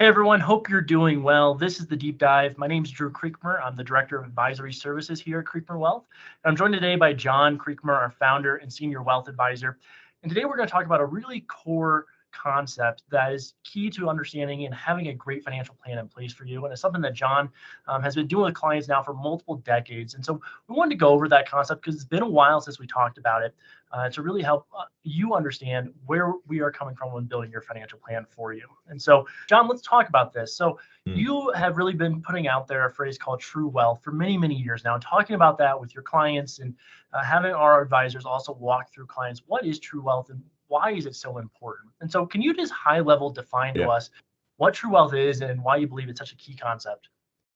Hey everyone, hope you're doing well. This is the Deep Dive. My name is Drew Creekmer. I'm the Director of Advisory Services here at Creekmer Wealth. And I'm joined today by John Creekmer, our founder and Senior Wealth Advisor. And today we're going to talk about a really core concept that is key to understanding and having a great financial plan in place for you. And it's something that John has been doing with clients now for multiple decades. And so we wanted to go over that concept because it's been a while since we talked about it to really help you understand where we are coming from when building your financial plan for you. And so, John, let's talk about this. So you have really been putting out there a phrase called true wealth for many, many years now, and talking about that with your clients and having our advisors also walk through clients, what is true wealth and why is it so important? And so can you just high level define to us what true wealth is and why you believe it's such a key concept?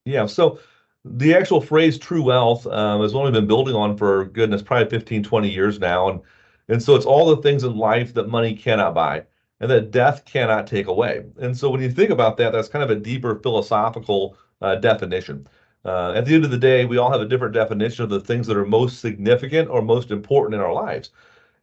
Yeah, so the actual phrase true wealth has only been building on for goodness, probably 15, 20 years now. And so it's all the things in life that money cannot buy and that death cannot take away. And so when you think about that, that's kind of a deeper philosophical definition. At the end of the day, we all have a different definition of the things that are most significant or most important in our lives.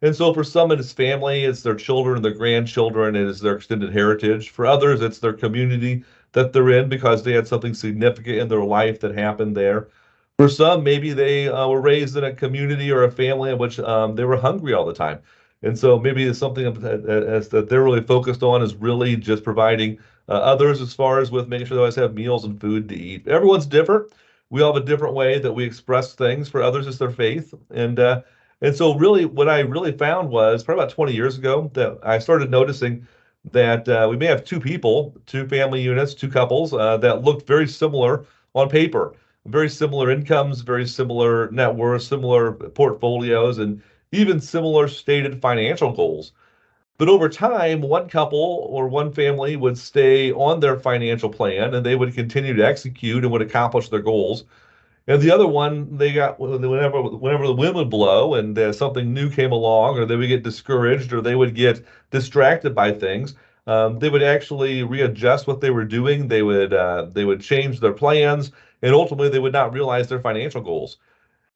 And so for some, it's family, it's their children, their grandchildren, it is their extended heritage. For others, it's their community that they're in because they had something significant in their life that happened there. For some, maybe they were raised in a community or a family in which they were hungry all the time. And so maybe it's something that they're really focused on is really just providing others as far as with making sure they always have meals and food to eat. Everyone's different. We all have a different way that we express things. For others, it's their faith. And so really what I really found was probably about 20 years ago that I started noticing that we may have two people, two family units, two couples that looked very similar on paper, very similar incomes, very similar net worth, similar portfolios, and even similar stated financial goals. But over time, one couple or one family would stay on their financial plan and they would continue to execute and would accomplish their goals. And the other one, they got whenever the wind would blow and something new came along, or they would get discouraged, or they would get distracted by things. They would actually readjust what they were doing. They would change their plans, and ultimately they would not realize their financial goals.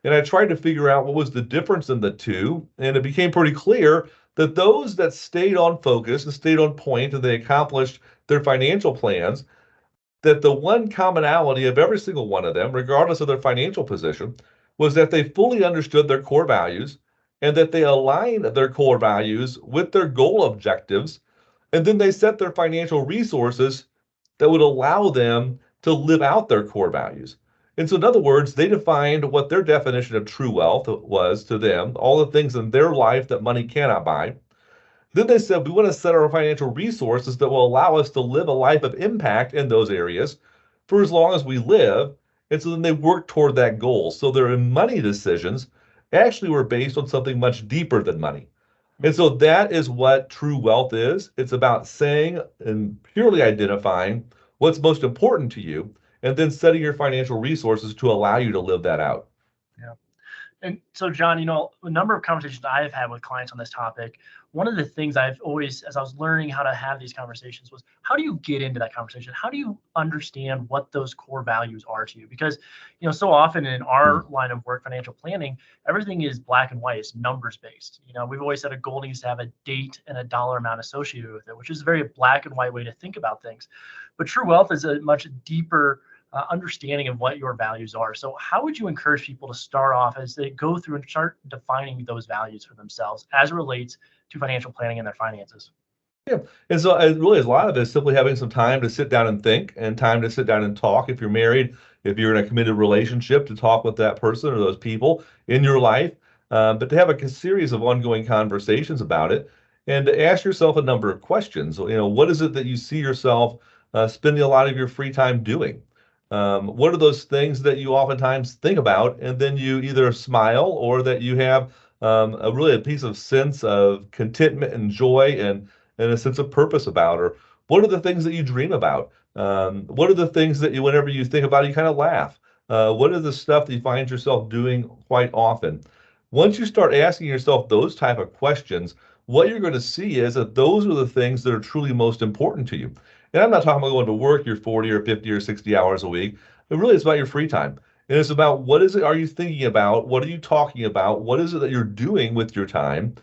And I tried to figure out what was the difference in the two, and it became pretty clear that those that stayed on focus and stayed on point, and they accomplished their financial plans, that the one commonality of every single one of them, regardless of their financial position, was that they fully understood their core values and that they aligned their core values with their goal objectives. And then they set their financial resources that would allow them to live out their core values. And so, in other words, they defined what their definition of true wealth was to them, all the things in their life that money cannot buy. Then they said, we want to set our financial resources that will allow us to live a life of impact in those areas for as long as we live. And so then they work toward that goal. So their money decisions actually were based on something much deeper than money. And so that is what true wealth is. It's about saying and purely identifying what's most important to you and then setting your financial resources to allow you to live that out. Yeah. And so, John, a number of conversations I've had with clients on this topic, one of the things I've always, as I was learning how to have these conversations, was how do you get into that conversation? How do you understand what those core values are to you? Because, so often in our line of work, financial planning, everything is black and white. It's numbers based. We've always said a goal needs to have a date and a dollar amount associated with it, which is a very black and white way to think about things. But true wealth is a much deeper understanding of what your values are. So how would you encourage people to start off as they go through and start defining those values for themselves as it relates to financial planning and their finances? Yeah. And so it really is a lot of it is simply having some time to sit down and think and time to sit down and talk. If you're married, if you're in a committed relationship, to talk with that person or those people in your life, but to have a series of ongoing conversations about it and to ask yourself a number of questions. What is it that you see yourself spending a lot of your free time doing? What are those things that you oftentimes think about and then you either smile or that you have a piece of sense of contentment and joy and a sense of purpose about? Or what are the things that you dream about? What are the things that whenever you think about it, you kind of laugh? What are the stuff that you find yourself doing quite often? Once you start asking yourself those type of questions, what you're going to see is that those are the things that are truly most important to you. And I'm not talking about going to work your 40 or 50 or 60 hours a week. It really is about your free time. And it's about what is it are you thinking about? What are you talking about? What is it that you're doing with your time?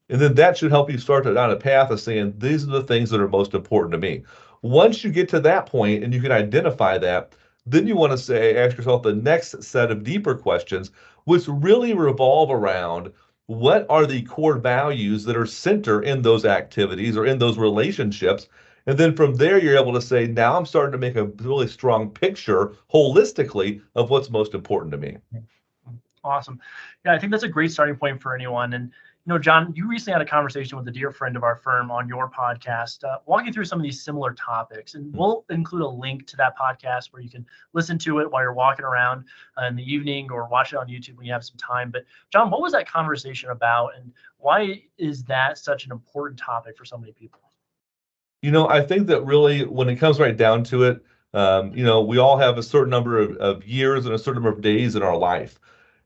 And then that should help you start down a path of saying, these are the things that are most important to me. Once you get to that point and you can identify that, then you want to ask yourself the next set of deeper questions, which really revolve around what are the core values that are center in those activities or in those relationships. And then from there, you're able to say, now I'm starting to make a really strong picture holistically of what's most important to me. Awesome. Yeah, I think that's a great starting point for anyone. And, John, you recently had a conversation with a dear friend of our firm on your podcast, walking through some of these similar topics. And we'll include a link to that podcast where you can listen to it while you're walking around in the evening or watch it on YouTube when you have some time. But, John, what was that conversation about? And why is that such an important topic for so many people? I think that really, when it comes right down to it, we all have a certain number of years and a certain number of days in our life.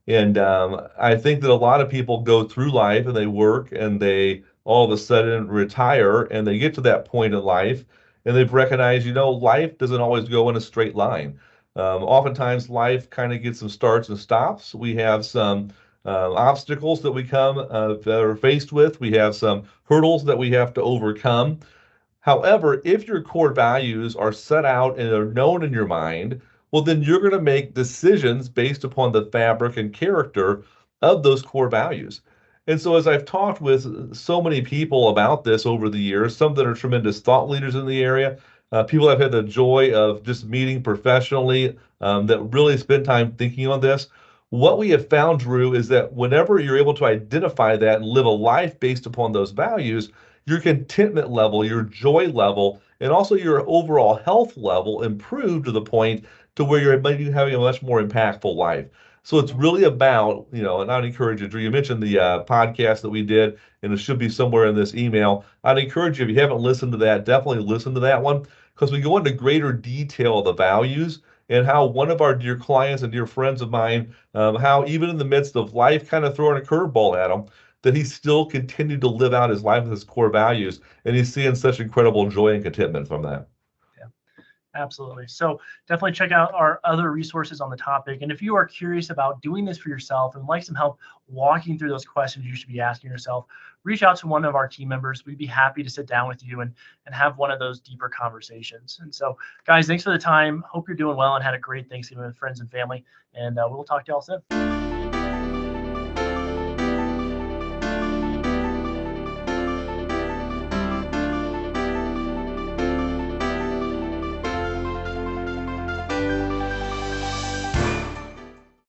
And I think that a lot of people go through life and they work and they all of a sudden retire and they get to that point in life and they've recognized, life doesn't always go in a straight line. Oftentimes, life kind of gets some starts and stops. We have some obstacles that we that are faced with. We have some hurdles that we have to overcome. However, if your core values are set out and are known in your mind, well, then you're going to make decisions based upon the fabric and character of those core values. And so, as I've talked with so many people about this over the years, some that are tremendous thought leaders in the area, people I've had the joy of just meeting professionally that really spend time thinking on this. What we have found, Drew, is that whenever you're able to identify that and live a life based upon those values, your contentment level, your joy level, and also your overall health level improve to the point to where you're maybe having a much more impactful life. So it's really about, and I'd encourage you, Drew, you mentioned the podcast that we did, and it should be somewhere in this email. I'd encourage you, if you haven't listened to that, definitely listen to that one because we go into greater detail of the values and how one of our dear clients and dear friends of mine, how even in the midst of life kind of throwing a curveball at them, that he still continued to live out his life with his core values, and he's seeing such incredible joy and contentment from that. Yeah, absolutely. So definitely check out our other resources on the topic. And if you are curious about doing this for yourself and like some help walking through those questions you should be asking yourself, reach out to one of our team members. We'd be happy to sit down with you and have one of those deeper conversations. And so, guys, thanks for the time. Hope you're doing well and had a great Thanksgiving with friends and family. And we'll talk to y'all soon.